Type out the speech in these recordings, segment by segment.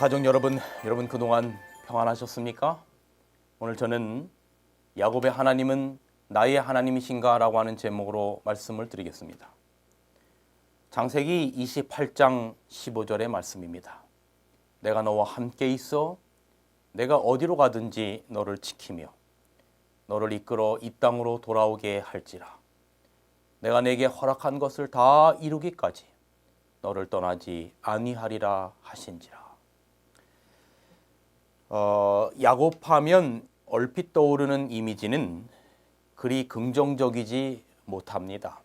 가족 여러분 그동안 평안하셨습니까? 오늘 저는 야곱의 하나님은 나의 하나님이신가? 라고 하는 제목으로 말씀을 드리겠습니다. 창세기 28장 15절의 말씀입니다. 내가 너와 함께 있어 내가 어디로 가든지 너를 지키며 너를 이끌어 이 땅으로 돌아오게 할지라. 내가 내게 허락한 것을 다 이루기까지 너를 떠나지 아니하리라 하신지라. 야곱하면 얼핏 떠오르는 이미지는 그리 긍정적이지 못합니다.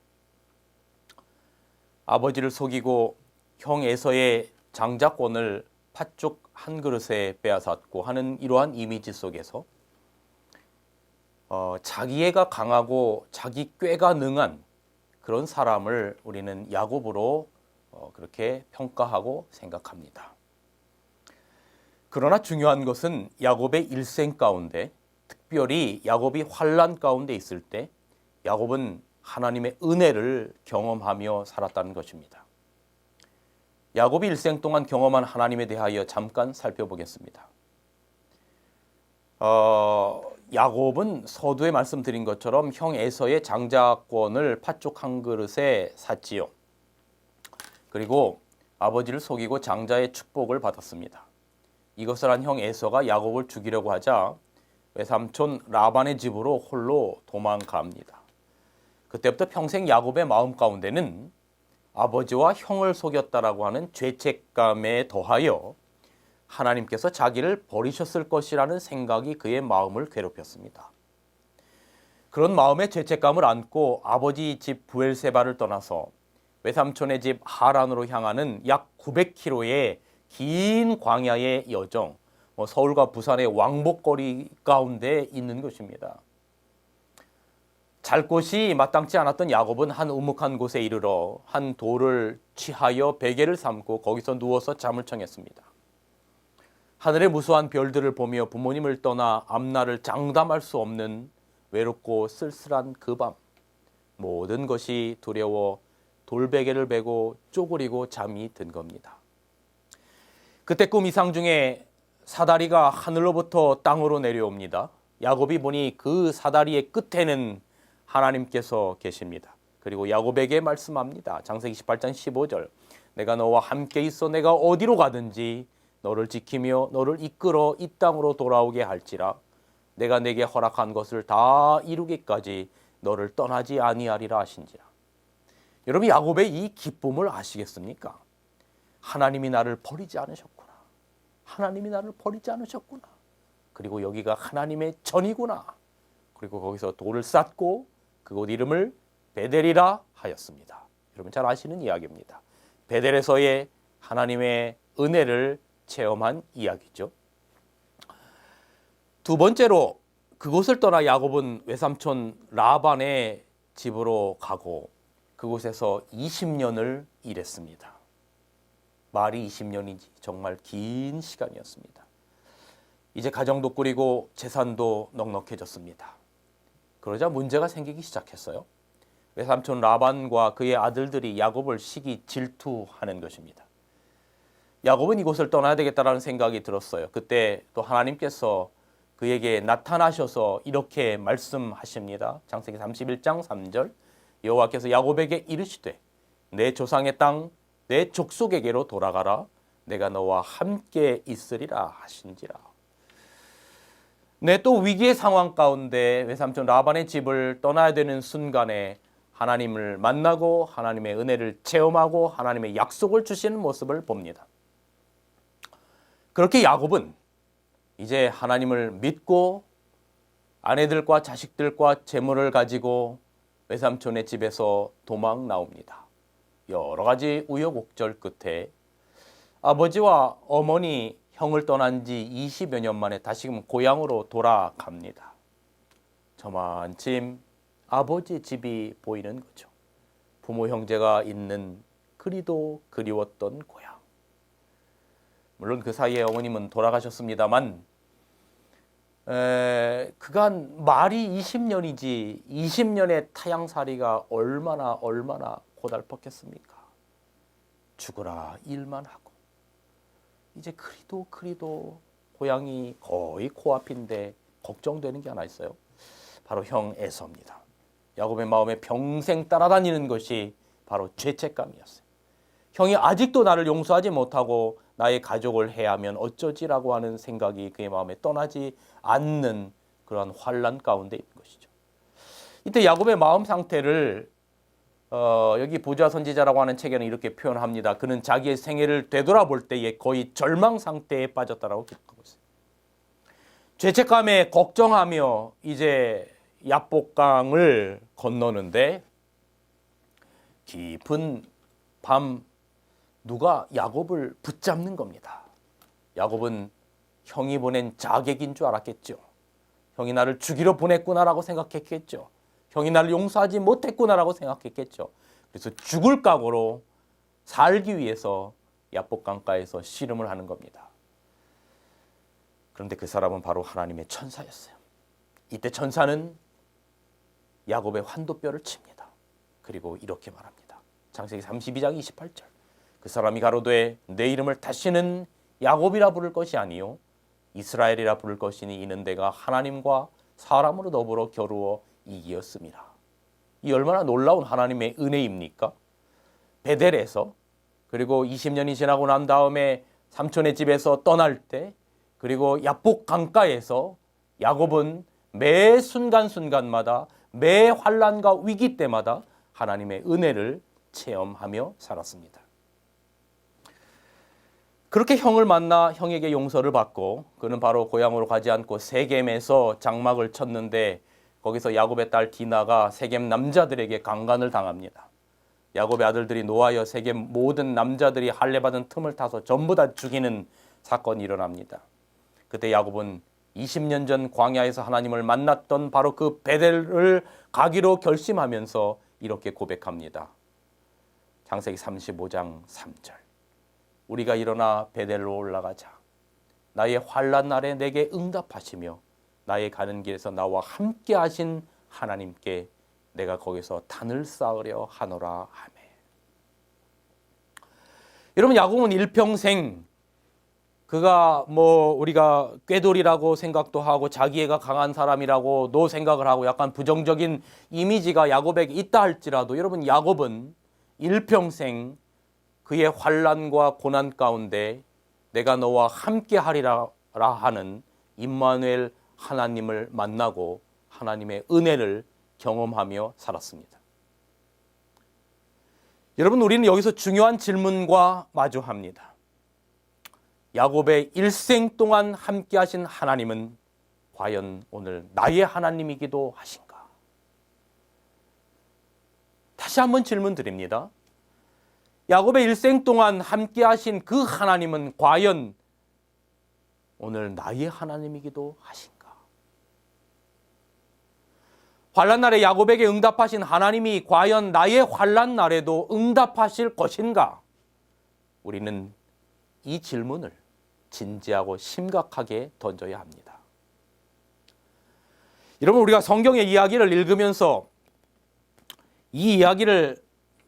아버지를 속이고 형 에서의 장자권을 팥죽 한 그릇에 빼앗았고 하는 이러한 이미지 속에서 자기애가 강하고 자기 꾀가 능한 그런 사람을 우리는 야곱으로 그렇게 평가하고 생각합니다. 그러나 중요한 것은 야곱의 일생 가운데, 특별히 야곱이 환난 가운데 있을 때 야곱은 하나님의 은혜를 경험하며 살았다는 것입니다. 야곱이 일생 동안 경험한 하나님에 대하여 잠깐 살펴보겠습니다. 야곱은 서두에 말씀드린 것처럼 형 에서의 장자권을 팥죽 한 그릇에 샀지요. 그리고 아버지를 속이고 장자의 축복을 받았습니다. 이것을 한 형 에서가 야곱을 죽이려고 하자 외삼촌 라반의 집으로 홀로 도망갑니다. 그때부터 평생 야곱의 마음 가운데는 아버지와 형을 속였다라고 하는 죄책감에 더하여 하나님께서 자기를 버리셨을 것이라는 생각이 그의 마음을 괴롭혔습니다. 그런 마음의 죄책감을 안고 아버지 집 부엘세바를 떠나서 외삼촌의 집 하란으로 향하는 약 900km의 긴 광야의 여정, 서울과 부산의 왕복거리 가운데 있는 것입니다. 잘 곳이 마땅치 않았던 야곱은 한 우묵한 곳에 이르러 한 돌을 취하여 베개를 삼고 거기서 누워서 잠을 청했습니다. 하늘의 무수한 별들을 보며 부모님을 떠나 앞날을 장담할 수 없는 외롭고 쓸쓸한 그 밤, 모든 것이 두려워 돌베개를 베고 쪼그리고 잠이 든 겁니다. 그때 꿈 이상 중에 사다리가 하늘로부터 땅으로 내려옵니다. 야곱이 보니 그 사다리의 끝에는 하나님께서 계십니다. 그리고 야곱에게 말씀합니다. 창세기 18장 15절. 내가 너와 함께 있어 내가 어디로 가든지 너를 지키며 너를 이끌어 이 땅으로 돌아오게 할지라. 내가 내게 허락한 것을 다 이루기까지 너를 떠나지 아니하리라 하신지라. 여러분, 야곱의 이 기쁨을 아시겠습니까? 하나님이 나를 버리지 않으셨구나. 하나님이 나를 버리지 않으셨구나. 그리고 여기가 하나님의 전이구나. 그리고 거기서 돌을 쌓고 그곳 이름을 베델이라 하였습니다. 여러분 잘 아시는 이야기입니다. 베델에서의 하나님의 은혜를 체험한 이야기죠. 두 번째로 그곳을 떠나 야곱은 외삼촌 라반의 집으로 가고 그곳에서 20년을 일했습니다. 말이 20년이지 정말 긴 시간이었습니다. 이제 가정도 꾸리고 재산도 넉넉해졌습니다. 그러자 문제가 생기기 시작했어요. 외삼촌 라반과 그의 아들들이 야곱을 시기 질투하는 것입니다. 야곱은 이곳을 떠나야 되겠다라는 생각이 들었어요. 그때 또 하나님께서 그에게 나타나셔서 이렇게 말씀하십니다. 창세기 31장 3절. 여호와께서 야곱에게 이르시되 내 조상의 땅 내 족속에게로 돌아가라. 내가 너와 함께 있으리라 하신지라. 또 위기의 상황 가운데 외삼촌 라반의 집을 떠나야 되는 순간에 하나님을 만나고 하나님의 은혜를 체험하고 하나님의 약속을 주시는 모습을 봅니다. 그렇게 야곱은 이제 하나님을 믿고 아내들과 자식들과 재물을 가지고 외삼촌의 집에서 도망 나옵니다. 여러 가지 우여곡절 끝에 아버지와 어머니, 형을 떠난 지 20여 년 만에 다시금 고향으로 돌아갑니다. 저만침 아버지 집이 보이는 거죠. 부모 형제가 있는 그리도 그리웠던 고향. 물론 그 사이에 어머님은 돌아가셨습니다만 그간 말이 20년이지 20년의 타향살이가 얼마나 고달팠겠습니까? 죽으라 일만 하고 이제 그리도 고향이 거의 코앞인데 걱정되는 게 하나 있어요. 바로 형 에서입니다. 야곱의 마음에 평생 따라다니는 것이 바로 죄책감이었어요. 형이 아직도 나를 용서하지 못하고 나의 가족을 해하면 어쩌지라고 하는 생각이 그의 마음에 떠나지 않는 그러한 환난 가운데 있는 것이죠. 이때 야곱의 마음 상태를 여기 보좌 선지자라고 하는 책에는 이렇게 표현합니다. 그는 자기의 생애를 되돌아볼 때에 거의 절망 상태에 빠졌다라고 기록하고 있어요. 죄책감에 걱정하며 이제 야복강을 건너는데 깊은 밤 누가 야곱을 붙잡는 겁니다. 야곱은 형이 보낸 자객인 줄 알았겠죠. 형이 나를 죽이러 보냈구나라고 생각했겠죠. 형이 나를 용서하지 못했구나라고 생각했겠죠. 그래서 죽을 각오로 살기 위해서 야복강가에서 씨름을 하는 겁니다. 그런데 그 사람은 바로 하나님의 천사였어요. 이때 천사는 야곱의 환도뼈를 칩니다. 그리고 이렇게 말합니다. 창세기 32장 28절. 그 사람이 가로되 내 이름을 다시는 야곱이라 부를 것이 아니요 이스라엘이라 부를 것이니 이는 내가 하나님과 사람으로 더불어 겨루어 이기었음이라. 이 얼마나 놀라운 하나님의 은혜입니까? 베델에서 그리고 20년이 지나고 난 다음에 삼촌의 집에서 떠날 때 그리고 야복 강가에서 야곱은 매 순간순간마다 매 환난과 위기 때마다 하나님의 은혜를 체험하며 살았습니다. 그렇게 형을 만나 형에게 용서를 받고 그는 바로 고향으로 가지 않고 세겜에서 장막을 쳤는데 거기서 야곱의 딸 디나가 세겜 남자들에게 강간을 당합니다. 야곱의 아들들이 노하여 세겜 모든 남자들이 할례받은 틈을 타서 전부 다 죽이는 사건이 일어납니다. 그때 야곱은 20년 전 광야에서 하나님을 만났던 바로 그 베델을 가기로 결심하면서 이렇게 고백합니다. 창세기 35장 3절. 우리가 일어나 베델로 올라가자. 나의 환난 날에 내게 응답하시며 나의 가는 길에서 나와 함께 하신 하나님께 내가 거기서 단을 쌓으려 하노라 하매. 여러분 야곱은 일평생 그가 우리가 꾀돌이라고 생각도 하고 자기애가 강한 사람이라고도 생각을 하고 약간 부정적인 이미지가 야곱에게 있다 할지라도 여러분 야곱은 일평생 그의 환난과 고난 가운데 내가 너와 함께 하리라 하는 임마누엘 하나님을 만나고 하나님의 은혜를 경험하며 살았습니다. 여러분 우리는 여기서 중요한 질문과 마주합니다. 야곱의 일생 동안 함께 하신 하나님은 과연 오늘 나의 하나님이기도 하신가? 다시 한번 질문 드립니다. 야곱의 일생 동안 함께 하신 그 하나님은 과연 오늘 나의 하나님이기도 하신가? 환난 날에 야곱에게 응답하신 하나님이 과연 나의 환난 날에도 응답하실 것인가? 우리는 이 질문을 진지하고 심각하게 던져야 합니다. 여러분 우리가 성경의 이야기를 읽으면서 이 이야기를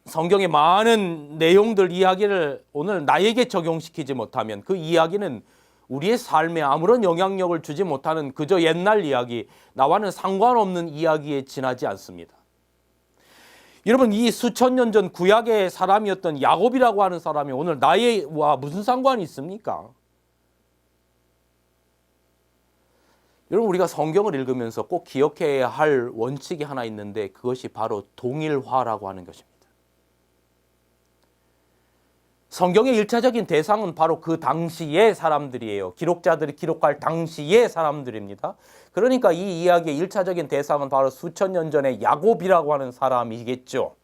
성경의 많은 내용들 이야기를 오늘 나에게 적용시키지 못하면 그 이야기는 우리의 삶에 아무런 영향력을 주지 못하는 그저 옛날 이야기, 나와는 상관없는 이야기에 지나지 않습니다. 여러분 이 수천 년 전 구약의 사람이었던 야곱이라고 하는 사람이 오늘 나와 무슨 상관이 있습니까? 여러분 우리가 성경을 읽으면서 꼭 기억해야 할 원칙이 하나 있는데 그것이 바로 동일화라고 하는 것입니다. 성경의 일차적인 대상은 바로 그 당시의 사람들이에요. 기록자들이 기록할 당시의 사람들입니다. 그러니까 이 이야기의 일차적인 대상은 바로 수천 년 전에 야곱이라고 하는 사람이겠죠.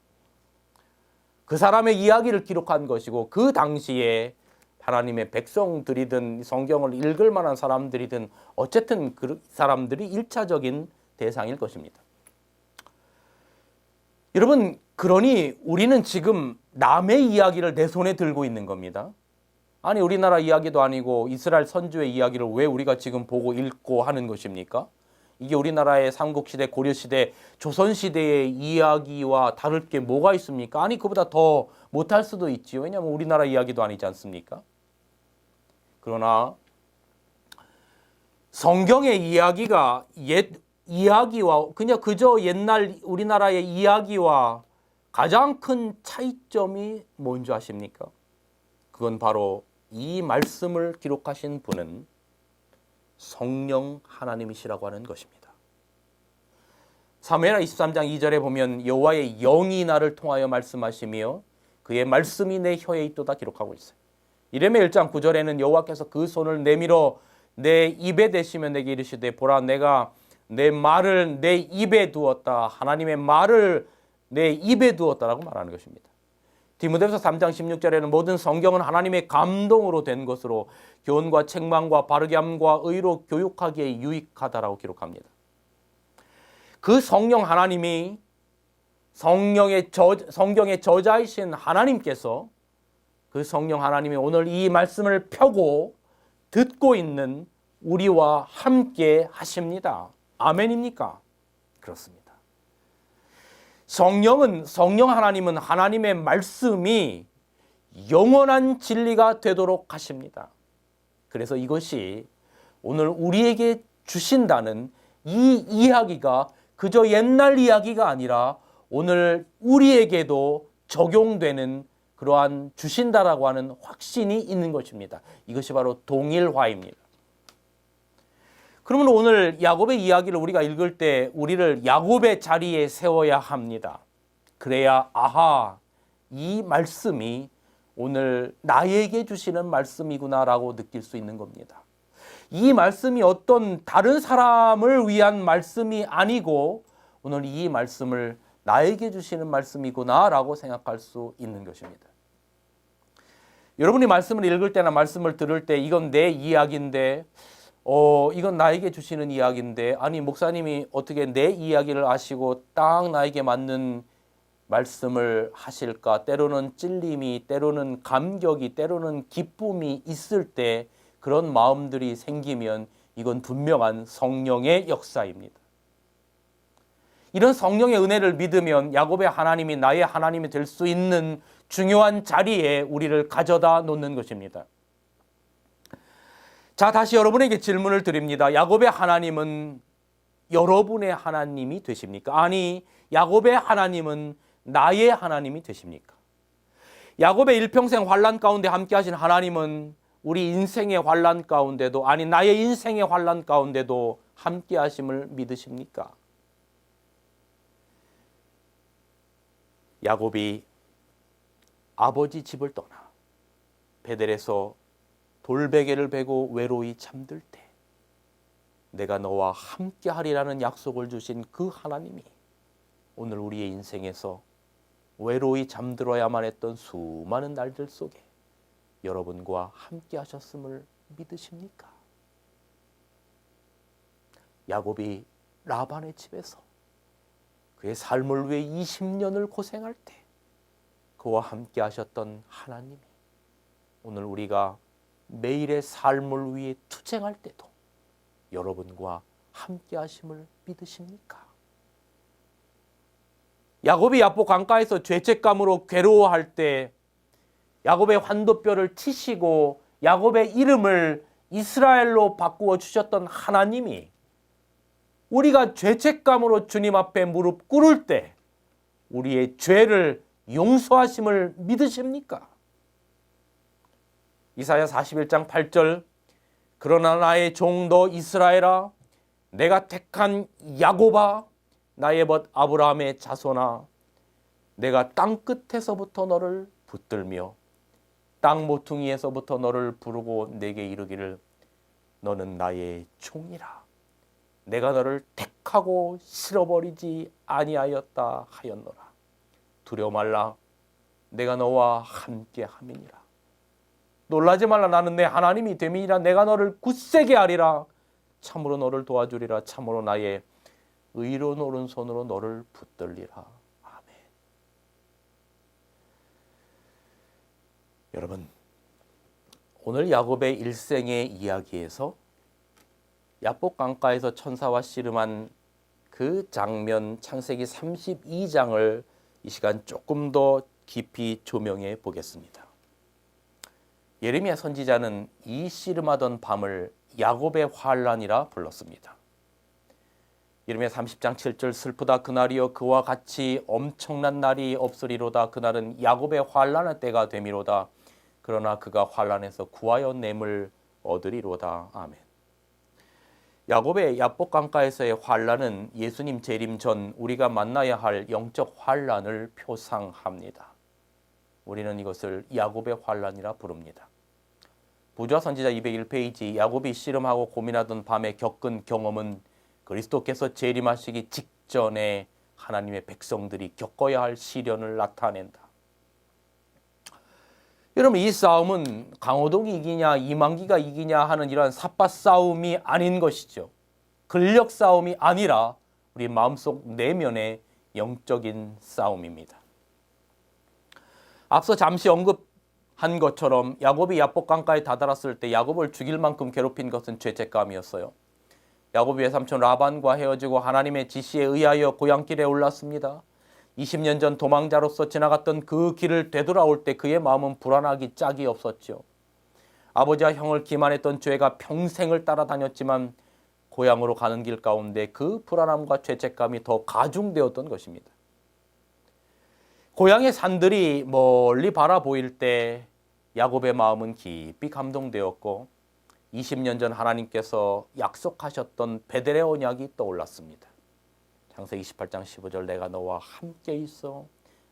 그 사람의 이야기를 기록한 것이고 그 당시에 하나님의 백성들이든 성경을 읽을 만한 사람들이든 어쨌든 그 사람들이 일차적인 대상일 것입니다. 여러분 그러니 우리는 지금 남의 이야기를 내 손에 들고 있는 겁니다. 아니 우리나라 이야기도 아니고 이스라엘 선주의 이야기를 왜 우리가 지금 보고 읽고 하는 것입니까? 이게 우리나라의 삼국시대, 고려시대, 조선시대의 이야기와 다를 게 뭐가 있습니까? 아니 그보다 더 못할 수도 있지요. 왜냐하면 우리나라 이야기도 아니지 않습니까? 그러나 성경의 이야기가 옛 이야기와 그냥 그저 옛날 우리나라의 이야기와 가장 큰 차이점이 뭔지 아십니까? 그건 바로 이 말씀을 기록하신 분은 성령 하나님이시라고 하는 것입니다. 사무엘하 23장 2절에 보면 여호와의 영이 나를 통하여 말씀하시며 그의 말씀이 내 혀에 있도다 기록하고 있어요. 이레미야 1장 9절에는 여호와께서 그 손을 내밀어 내 입에 대시며 내게 이르시되 보라 내가 내 말을 내 입에 두었다. 하나님의 말을 내 입에 두었다라고 말하는 것입니다. 디모데후서 3장 16절에는 모든 성경은 하나님의 감동으로 된 것으로 교훈과 책망과 바르게 함과 의로 교육하기에 유익하다라고 기록합니다. 그 성령 하나님이 성경의 저자이신 하나님께서 그 성령 하나님이 오늘 이 말씀을 펴고 듣고 있는 우리와 함께 하십니다. 아멘입니까? 그렇습니다. 성령 하나님은 하나님의 말씀이 영원한 진리가 되도록 하십니다. 그래서 이것이 오늘 우리에게 주신다는 이 이야기가 그저 옛날 이야기가 아니라 오늘 우리에게도 적용되는 그러한 주신다라고 하는 확신이 있는 것입니다. 이것이 바로 동일화입니다. 그러면 오늘 야곱의 이야기를 우리가 읽을 때 우리를 야곱의 자리에 세워야 합니다. 그래야 아하, 이 말씀이 오늘 나에게 주시는 말씀이구나라고 느낄 수 있는 겁니다. 이 말씀이 어떤 다른 사람을 위한 말씀이 아니고 오늘 이 말씀을 나에게 주시는 말씀이구나라고 생각할 수 있는 것입니다. 여러분이 말씀을 읽을 때나 말씀을 들을 때 이건 내 이야기인데 이건 나에게 주시는 이야기인데 아니 목사님이 어떻게 내 이야기를 아시고 딱 나에게 맞는 말씀을 하실까? 때로는 찔림이, 때로는 감격이, 때로는 기쁨이 있을 때 그런 마음들이 생기면 이건 분명한 성령의 역사입니다. 이런 성령의 은혜를 믿으면 야곱의 하나님이 나의 하나님이 될 수 있는 중요한 자리에 우리를 가져다 놓는 것입니다. 자, 다시 여러분에게 질문을 드립니다. 야곱의 하나님은 여러분의 하나님이 되십니까? 아니, 야곱의 하나님은 나의 하나님이 되십니까? 야곱의 일평생 환난 가운데 함께 하신 하나님은 우리 인생의 환난 가운데도 아니 나의 인생의 환난 가운데도 함께 하심을 믿으십니까? 야곱이 아버지 집을 떠나 베델에서 돌베개를 베고 외로이 잠들 때 내가 너와 함께 하리라는 약속을 주신 그 하나님이 오늘 우리의 인생에서 외로이 잠들어야만 했던 수많은 날들 속에 여러분과 함께 하셨음을 믿으십니까? 야곱이 라반의 집에서 그의 삶을 위해 20년을 고생할 때 그와 함께 하셨던 하나님이 오늘 우리가 매일의 삶을 위해 투쟁할 때도 여러분과 함께 하심을 믿으십니까? 야곱이 야복 강가에서 죄책감으로 괴로워할 때 야곱의 환도뼈를 치시고 야곱의 이름을 이스라엘로 바꾸어 주셨던 하나님이 우리가 죄책감으로 주님 앞에 무릎 꿇을 때 우리의 죄를 용서하심을 믿으십니까? 이사야 41장 8절 그러나 나의 종도 이스라엘아 내가 택한 야곱아 나의 벗 아브라함의 자손아 내가 땅끝에서부터 너를 붙들며 땅 모퉁이에서부터 너를 부르고 내게 이르기를 너는 나의 종이라 내가 너를 택하고 실어버리지 아니하였다 하였노라 두려워 말라 내가 너와 함께 함이니라 놀라지 말라 나는 내 하나님이 됨이니라 내가 너를 굳세게 하리라 참으로 너를 도와주리라 참으로 나의 의로운 오른손으로 너를 붙들리라. 아멘. 여러분, 오늘 야곱의 일생의 이야기에서 야복 강가에서 천사와 씨름한 그 장면 창세기 32장을 이 시간 조금 더 깊이 조명해 보겠습니다. 예레미야 선지자는 이 씨름하던 밤을 야곱의 환란이라 불렀습니다. 예레미야 30장 7절 슬프다 그날이여 그와 같이 엄청난 날이 없으리로다. 그날은 야곱의 환란의 때가 되미로다. 그러나 그가 환란에서 구하여 냄을 얻으리로다. 아멘. 야곱의 야복 강가에서의 환란은 예수님 재림 전 우리가 만나야 할 영적 환란을 표상합니다. 우리는 이것을 야곱의 환란이라 부릅니다. 부조와 선지자 201페이지 야곱이 씨름하고 고민하던 밤에 겪은 경험은 그리스도께서 재림하시기 직전에 하나님의 백성들이 겪어야 할 시련을 나타낸다. 여러분, 이 싸움은 강호동이 이기냐 이만기가 이기냐 하는 이러한 삿바 싸움이 아닌 것이죠. 근력 싸움이 아니라 우리 마음속 내면의 영적인 싸움입니다. 앞서 잠시 언급한 것처럼 야곱이 야복 강가에 다다랐을 때 야곱을 죽일 만큼 괴롭힌 것은 죄책감이었어요. 야곱이 외삼촌 라반과 헤어지고 하나님의 지시에 의하여 고향길에 올랐습니다. 20년 전 도망자로서 지나갔던 그 길을 되돌아올 때 그의 마음은 불안하기 짝이 없었죠. 아버지와 형을 기만했던 죄가 평생을 따라다녔지만 고향으로 가는 길 가운데 그 불안함과 죄책감이 더 가중되었던 것입니다. 고향의 산들이 멀리 바라보일 때 야곱의 마음은 깊이 감동되었고 20년 전 하나님께서 약속하셨던 베델의 언약이 떠올랐습니다. 창세기 28장 15절 내가 너와 함께 있어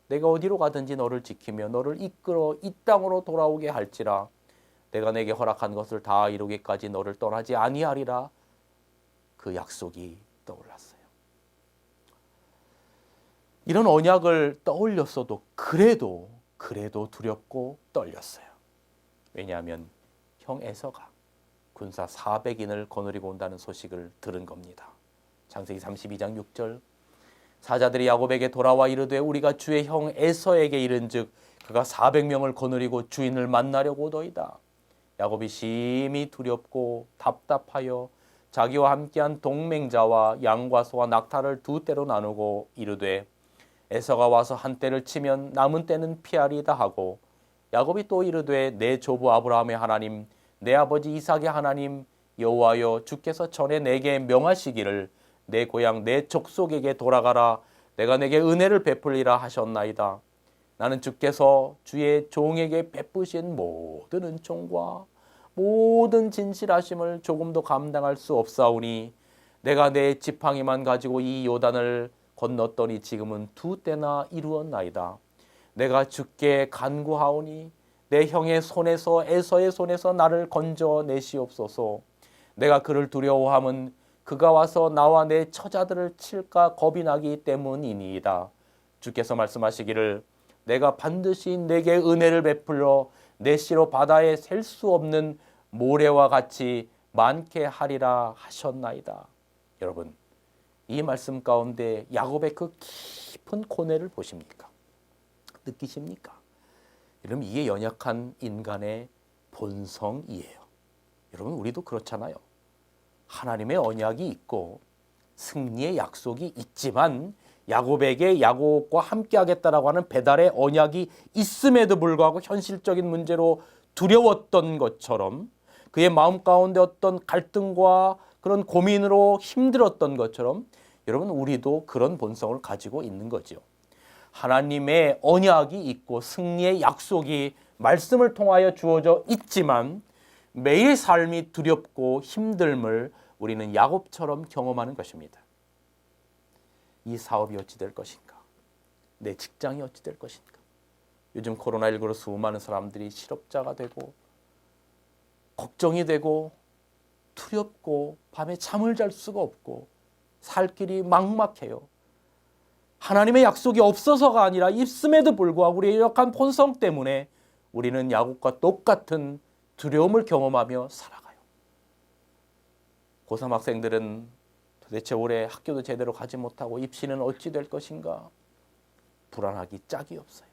내가 어디로 가든지 너를 지키며 너를 이끌어 이 땅으로 돌아오게 할지라 내가 내게 허락한 것을 다 이루기까지 너를 떠나지 아니하리라. 그 약속이 떠올랐어요. 이런 언약을 떠올렸어도 그래도 두렵고 떨렸어요. 왜냐하면 형 에서가 군사 400인을 거느리고 온다는 소식을 들은 겁니다. 창세기 32장 6절 사자들이 야곱에게 돌아와 이르되 우리가 주의 형 에서에게 이른즉 그가 400명을 거느리고 주인을 만나려고 오더이다. 야곱이 심히 두렵고 답답하여 자기와 함께한 동맹자와 양과 소와 낙타를 두 떼로 나누고 이르되 에서가 와서 한 떼를 치면 남은 떼는 피하리다 하고 야곱이 또 이르되 내 조부 아브라함의 하나님 내 아버지 이삭의 하나님 여호와여 주께서 전에 내게 명하시기를 내 고향 내 족속에게 돌아가라 내가 내게 은혜를 베풀리라 하셨나이다. 나는 주께서 주의 종에게 베푸신 모든 은총과 모든 진실하심을 조금도 감당할 수 없사오니 내가 내 지팡이만 가지고 이 요단을 건넜더니 지금은 두 때나 이루었나이다. 내가 주께 간구하오니 내 형의 손에서 에서의 손에서 나를 건져내시옵소서. 내가 그를 두려워함은 그가 와서 나와 내 처자들을 칠까 겁이 나기 때문이니이다. 주께서 말씀하시기를 내가 반드시 내게 은혜를 베풀어 내 씨로 바다에 셀 수 없는 모래와 같이 많게 하리라 하셨나이다. 여러분, 이 말씀 가운데 야곱의 그 깊은 고뇌를 보십니까? 느끼십니까? 여러분, 이게 연약한 인간의 본성이에요. 여러분, 우리도 그렇잖아요. 하나님의 언약이 있고 승리의 약속이 있지만 야곱에게 야곱과 함께 하겠다라고 하는 배달의 언약이 있음에도 불구하고 현실적인 문제로 두려웠던 것처럼 그의 마음 가운데 어떤 갈등과 그런 고민으로 힘들었던 것처럼 여러분, 우리도 그런 본성을 가지고 있는 거죠. 하나님의 언약이 있고 승리의 약속이 말씀을 통하여 주어져 있지만 매일 삶이 두렵고 힘듦을 우리는 야곱처럼 경험하는 것입니다. 이 사업이 어찌 될 것인가? 내 직장이 어찌 될 것인가? 요즘 코로나19로 수많은 사람들이 실업자가 되고 걱정이 되고 두렵고 밤에 잠을 잘 수가 없고 살 길이 막막해요. 하나님의 약속이 없어서가 아니라 있음에도 불구하고 우리의 연약한 본성 때문에 우리는 야곱과 똑같은 두려움을 경험하며 살아가요. 고3 학생들은 도대체 올해 학교도 제대로 가지 못하고 입시는 어찌 될 것인가? 불안하기 짝이 없어요.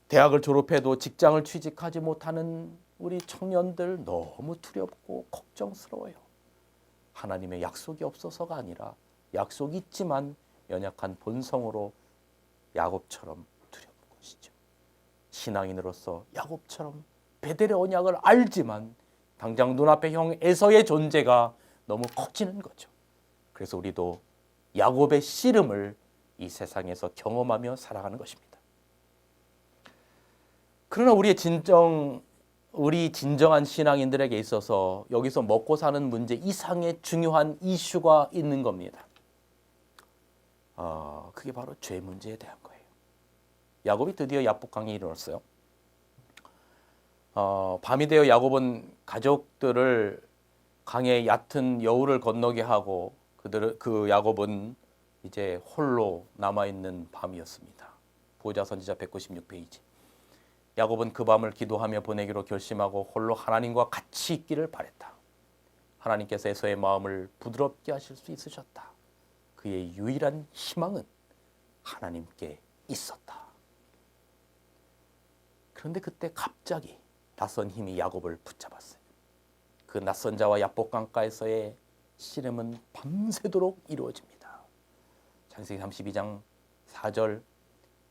대학을 졸업해도 직장을 취직하지 못하는 우리 청년들 너무 두렵고 걱정스러워요. 하나님의 약속이 없어서가 아니라 약속이 있지만 연약한 본성으로 야곱처럼 두려운 것이죠. 신앙인으로서 야곱처럼 베델의 언약을 알지만 당장 눈앞에 형 에서의 존재가 너무 커지는 거죠. 그래서 우리도 야곱의 씨름을 이 세상에서 경험하며 살아가는 것입니다. 그러나 우리 진정한 신앙인들에게 있어서 여기서 먹고 사는 문제 이상의 중요한 이슈가 있는 겁니다. 그게 바로 죄 문제에 대한 거예요. 야곱이 드디어 야복강에 이르렀어요. 밤이 되어 야곱은 가족들을 강의 얕은 여우를 건너게 하고 그 야곱은 이제 홀로 남아있는 밤이었습니다. 보호자 선지자 196페이지. 야곱은 그 밤을 기도하며 보내기로 결심하고 홀로 하나님과 같이 있기를 바랬다. 하나님께서 에서의 마음을 부드럽게 하실 수 있으셨다. 그의 유일한 희망은 하나님께 있었다. 그런데 그때 갑자기 낯선 힘이 야곱을 붙잡았어요. 그 낯선 자와 야복강가에서의 씨름은 밤새도록 이루어집니다. 창세기 32장 4절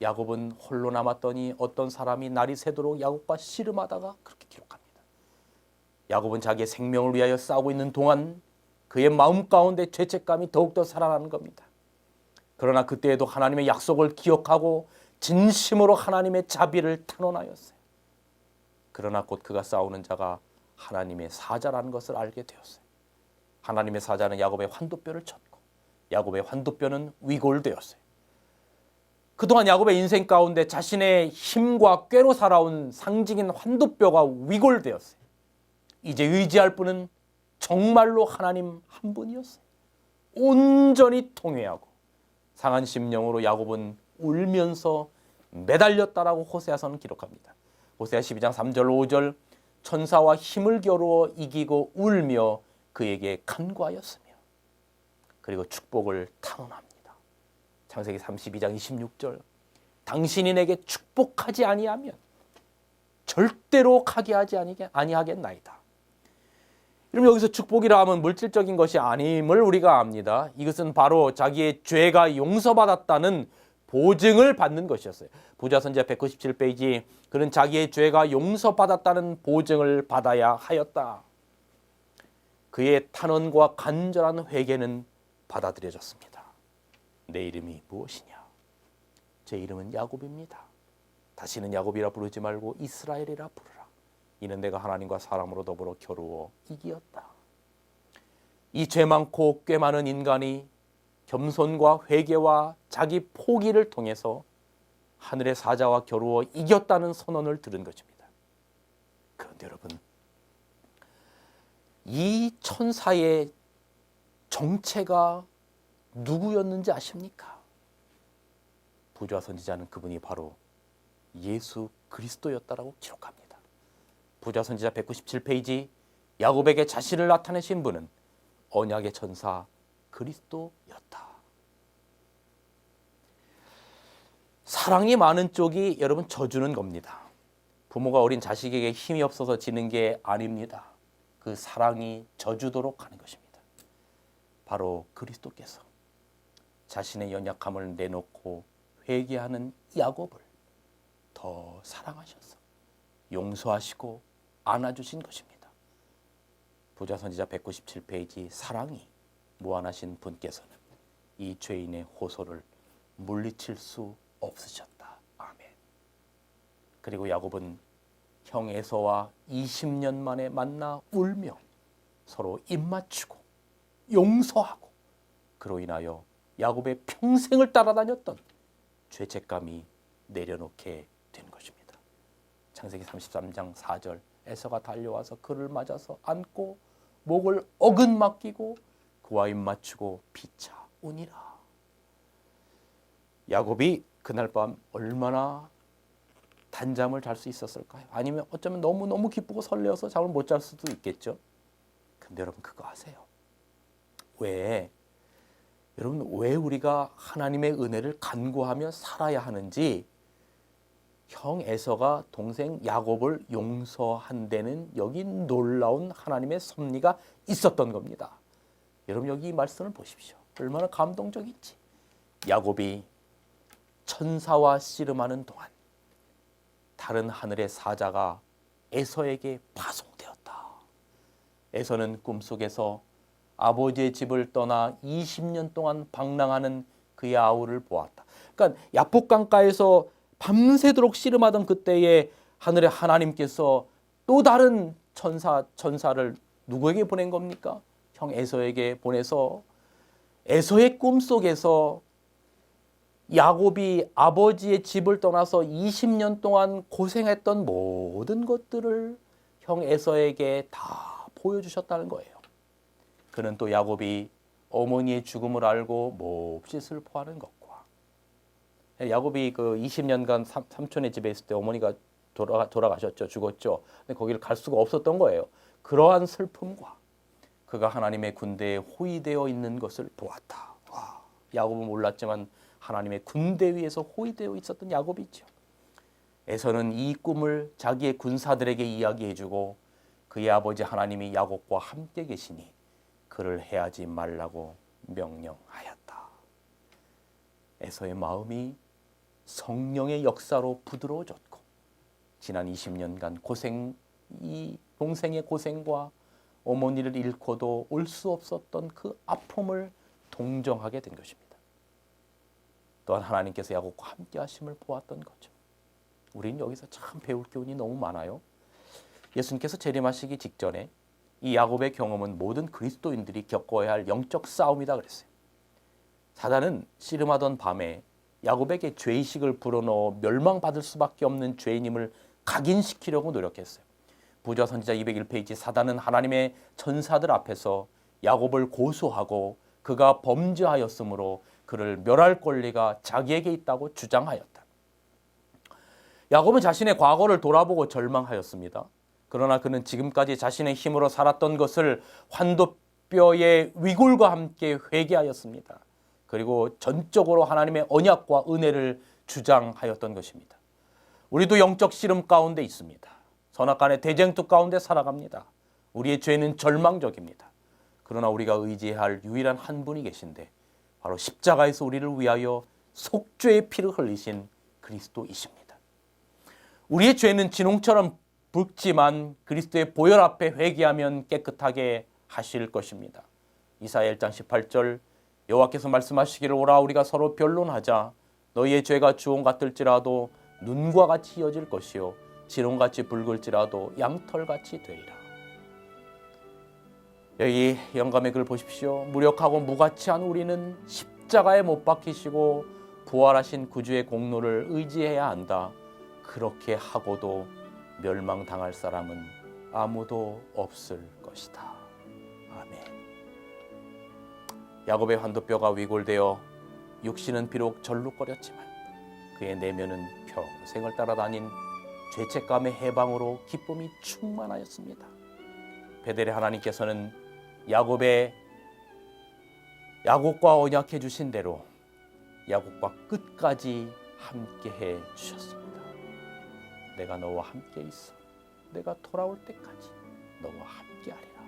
야곱은 홀로 남았더니 어떤 사람이 날이 새도록 야곱과 씨름하다가 그렇게 기록합니다. 야곱은 자기의 생명을 위하여 싸우고 있는 동안 그의 마음 가운데 죄책감이 더욱더 살아나는 겁니다. 그러나 그때에도 하나님의 약속을 기억하고 진심으로 하나님의 자비를 탄원하였어요. 그러나 곧 그가 싸우는 자가 하나님의 사자라는 것을 알게 되었어요. 하나님의 사자는 야곱의 환도뼈를 쳤고 야곱의 환도뼈는 위골되었어요. 그동안 야곱의 인생 가운데 자신의 힘과 꾀로 살아온 상징인 환도뼈가 위골되었어요. 이제 의지할 분은 정말로 하나님 한 분이었어요. 온전히 통회하고 상한 심령으로 야곱은 울면서 매달렸다라고 호세아서는 기록합니다. 호세아 12장 3절 5절 천사와 힘을 겨루어 이기고 울며 그에게 간구하였으며 그리고 축복을 탄원합니다. 창세기 32장 26절 당신이 내게 축복하지 아니하면 절대로 가게 하지 아니하겠나이다. 그럼 여기서 축복이라 하면 물질적인 것이 아님을 우리가 압니다. 이것은 바로 자기의 죄가 용서받았다는 보증을 받는 것이었어요. 부자선지자 197페이지 그는 자기의 죄가 용서받았다는 보증을 받아야 하였다. 그의 탄원과 간절한 회개는 받아들여졌습니다. 내 이름이 무엇이냐? 제 이름은 야곱입니다. 다시는 야곱이라 부르지 말고 이스라엘이라 부르라. 이는 내가 하나님과 사람으로 더불어 겨루어 이기었다. 이 죄 많고 꽤 많은 인간이 겸손과 회개와 자기 포기를 통해서 하늘의 사자와 겨루어 이겼다는 선언을 들은 것입니다. 그런데 여러분, 이 천사의 정체가 누구였는지 아십니까? 부조와 선지자는 그분이 바로 예수 그리스도였다라고 기록합니다. 부조와 선지자 197페이지 야곱에게 자신을 나타내신 분은 언약의 천사 그리스도였다. 사랑이 많은 쪽이 여러분 져주는 겁니다. 부모가 어린 자식에게 힘이 없어서 지는 게 아닙니다. 그 사랑이 져주도록 하는 것입니다. 바로 그리스도께서 자신의 연약함을 내놓고 회개하는 야곱을 더 사랑하셔서 용서하시고 안아주신 것입니다. 부자 선지자 197페이지 사랑이 무한하신 분께서는 이 죄인의 호소를 물리칠 수 없으셨다. 아멘. 그리고 야곱은 형 에서와 20년 만에 만나 울며 서로 입맞추고 용서하고 그로 인하여 야곱의 평생을 따라다녔던 죄책감이 내려놓게 된 것입니다. 창세기 33장 4절 에서가 달려와서 그를 맞아서 안고 목을 어긋맡기고 그와 입맞추고 피차 우니라. 야곱이 그날 밤 얼마나 단잠을 잘 수 있었을까요? 아니면 어쩌면 너무너무 기쁘고 설레어서 잠을 못 잘 수도 있겠죠. 근데 여러분 그거 아세요? 여러분 왜 우리가 하나님의 은혜를 간구하며 살아야 하는지 형 에서가 동생 야곱을 용서한 데는 여기 놀라운 하나님의 섭리가 있었던 겁니다. 여러분 여기 이 말씀을 보십시오. 얼마나 감동적인지. 야곱이 천사와 씨름하는 동안 다른 하늘의 사자가 에서에게 파송되었다. 에서는 꿈속에서 아버지의 집을 떠나 20년 동안 방랑하는 그의 아우를 보았다. 그러니까 야복강가에서 밤새도록 씨름하던 그때에 하늘의 하나님께서 또 다른 천사를 누구에게 보낸 겁니까? 형 에서에게 보내서 에서의 꿈속에서 야곱이 아버지의 집을 떠나서 20년 동안 고생했던 모든 것들을 형 에서에게 다 보여주셨다는 거예요. 그는 또 야곱이 어머니의 죽음을 알고 몹시 슬퍼하는 것과 야곱이 그 20년간 삼촌의 집에 있을 때 어머니가 돌아가셨죠. 죽었죠. 근데 거기를 갈 수가 없었던 거예요. 그러한 슬픔과 그가 하나님의 군대에 호위되어 있는 것을 보았다. 와, 야곱은 몰랐지만 하나님의 군대 위에서 호위되어 있었던 야곱이죠. 에서는 이 꿈을 자기의 군사들에게 이야기해주고 그의 아버지 하나님이 야곱과 함께 계시니 그를 해하지 말라고 명령하였다. 에서의 마음이 성령의 역사로 부드러워졌고 지난 20년간 이 동생의 고생과 어머니를 잃고도 올 수 없었던 그 아픔을 동정하게 된 것입니다. 또한 하나님께서 야곱과 함께 하심을 보았던 거죠. 우리는 여기서 참 배울 교훈이 너무 많아요. 예수님께서 재림하시기 직전에 이 야곱의 경험은 모든 그리스도인들이 겪어야 할 영적 싸움이다 그랬어요. 사단은 씨름하던 밤에 야곱에게 죄의식을 불어넣어 멸망받을 수밖에 없는 죄인임을 각인시키려고 노력했어요. 부조와 선지자 201페이지 사단은 하나님의 천사들 앞에서 야곱을 고소하고 그가 범죄하였으므로 그를 멸할 권리가 자기에게 있다고 주장하였다. 야곱은 자신의 과거를 돌아보고 절망하였습니다. 그러나 그는 지금까지 자신의 힘으로 살았던 것을 환도뼈의 위골과 함께 회개하였습니다. 그리고 전적으로 하나님의 언약과 은혜를 주장하였던 것입니다. 우리도 영적 씨름 가운데 있습니다. 선악간의 대쟁투 가운데 살아갑니다. 우리의 죄는 절망적입니다. 그러나 우리가 의지해야 할 유일한 한 분이 계신데 바로 십자가에서 우리를 위하여 속죄의 피를 흘리신 그리스도이십니다. 우리의 죄는 진홍처럼 붉지만 그리스도의 보혈 앞에 회개하면 깨끗하게 하실 것입니다. 이사야 1장 18절 여호와께서 말씀하시기를 오라 우리가 서로 변론하자 너희의 죄가 주홍 같을지라도 눈과 같이 이어질 것이요 진홍같이 붉을지라도 양털같이 되리라. 여기 영감의 글 보십시오. 무력하고 무가치한 우리는 십자가에 못 박히시고 부활하신 구주의 공로를 의지해야 한다. 그렇게 하고도 멸망당할 사람은 아무도 없을 것이다. 아멘. 야곱의 환도뼈가 위골되어 육신은 비록 절룩거렸지만 그의 내면은 평생을 따라다닌 죄책감의 해방으로 기쁨이 충만하였습니다. 베델의 하나님께서는 야곱과 언약해 주신 대로 야곱과 끝까지 함께해 주셨습니다. 내가 너와 함께 있어. 내가 돌아올 때까지 너와 함께하리라.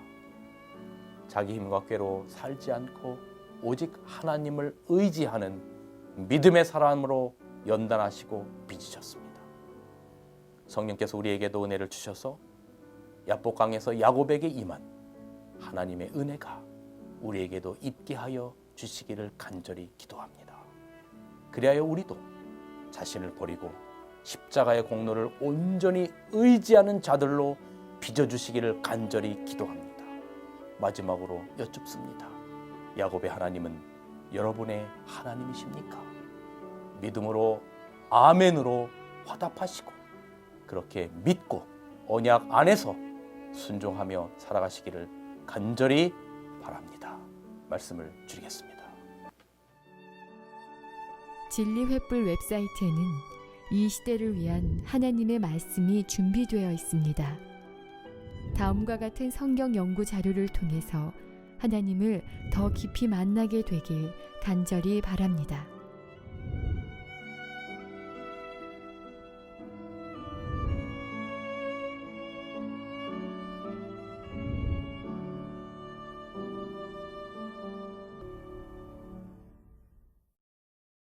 자기 힘과 꾀로 살지 않고 오직 하나님을 의지하는 믿음의 사람으로 연단하시고 빚으셨습니다. 성령께서 우리에게도 은혜를 주셔서 야복강에서 야곱에게 임한 하나님의 은혜가 우리에게도 있게 하여 주시기를 간절히 기도합니다. 그리하여 우리도 자신을 버리고 십자가의 공로를 온전히 의지하는 자들로 빚어주시기를 간절히 기도합니다. 마지막으로 여쭙습니다. 야곱의 하나님은 여러분의 하나님이십니까? 믿음으로 아멘으로 화답하시고 그렇게 믿고 언약 안에서 순종하며 살아가시기를 간절히 바랍니다. 말씀을 드리겠습니다. 진리횃불 웹사이트에는 이 시대를 위한 하나님의 말씀이 준비되어 있습니다. 다음과 같은 성경 연구 자료를 통해서 하나님을 더 깊이 만나게 되길 간절히 바랍니다.